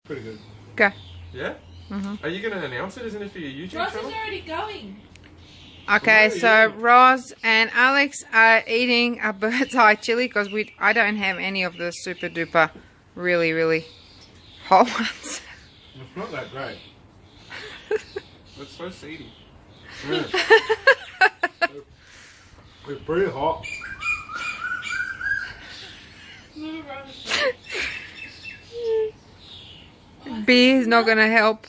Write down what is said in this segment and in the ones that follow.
Pretty good. Go. Yeah? Are you going to announce it, isn't it, for your YouTube Ross channel? is already going. Okay, Really? so Roz and Alex are eating a bird's eye chili because I don't have any of the super duper really hot ones. It's not that great. It's so seedy. Yeah. It's pretty hot. Move around. Beer is not gonna help.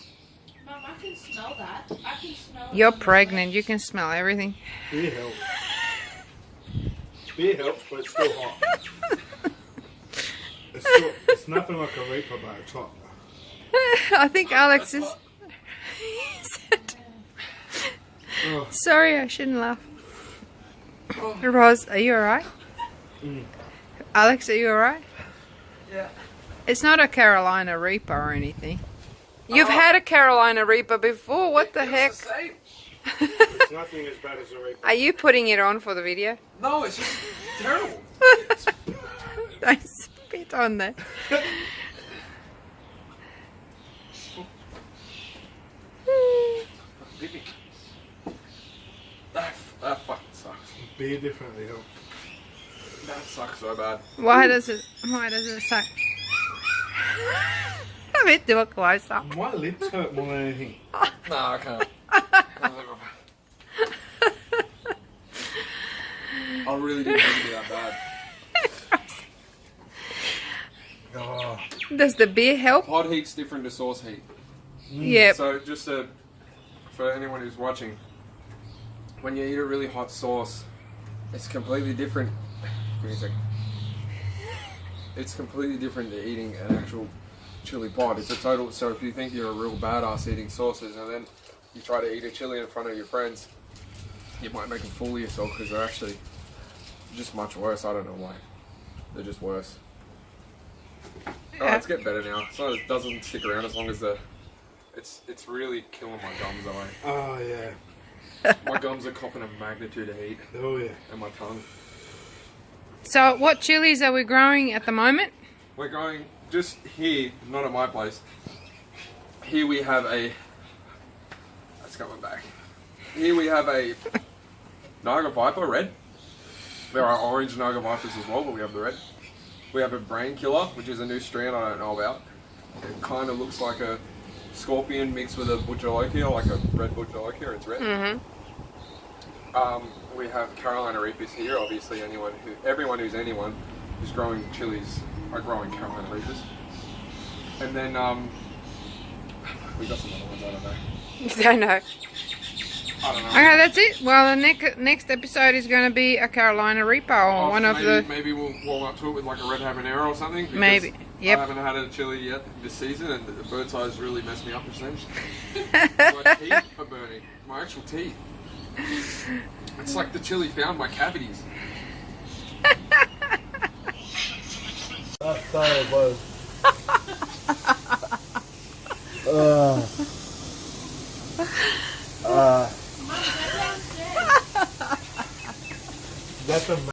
Mum, I can smell that. I can smell it. You're from the pregnant, you can smell everything. Beer helps. Beer helps, but it's still hot. It's nothing like a Reaper, but it's hot. I think Alex is... Oh. Sorry, I shouldn't laugh. Roz, are you alright? Alex, are you alright? Yeah. It's not a Carolina Reaper or anything. You've had a Carolina Reaper before, what the heck? It's nothing as bad as a Reaper. Are you putting it on for the video? No, it's just terrible. Don't spit on that. That fucking sucks. Beer definitely helps. That sucks so bad. Why does it suck? Let me do a close up. My lips hurt more than anything. No, I can't. I really didn't think it that bad. Oh. Does the beer help? Hot heat's different to sauce heat. Yep. So just for anyone who's watching, when you eat a really hot sauce, it's completely different. Give me a second. It's completely different to eating an actual chili pod. It's a total. So if you think you're a real badass eating sauces, and then you try to eat a chili in front of your friends, you might make a fool of yourself because they're actually just much worse. I don't know why. They're just worse. Oh, it's getting better now. So it doesn't stick around as long as it's really killing my gums away. Oh, yeah. My gums are copping a magnitude of heat, Oh, yeah. and my tongue. So what chilies are we growing at the moment? We're going just here, not at my place. Here we have a. That's coming back. Here we have a Naga Viper red. There are orange Naga Vipers as well, but we have the red. We have a Brain Killer, which is a new strand I don't know about. It kind of looks like a scorpion mixed with a Butcher Lokia, like a red Butcher Lokia. It's red. Mm-hmm. We have Carolina Reapers here. Obviously, everyone who's growing chilies are growing Carolina Reapers. And then we got some other ones. I don't know. Don't know. I don't know. Okay, that's it. Well, the next episode is going to be a Carolina Reaper or one of Maybe we'll warm up to it with like a red habanero or something. Because Maybe. Yep. I haven't had a chili yet this season, and the bird's eyes really messed me up this season. My teeth are burning. My actual teeth. It's like the chili found my cavities. That's how it was.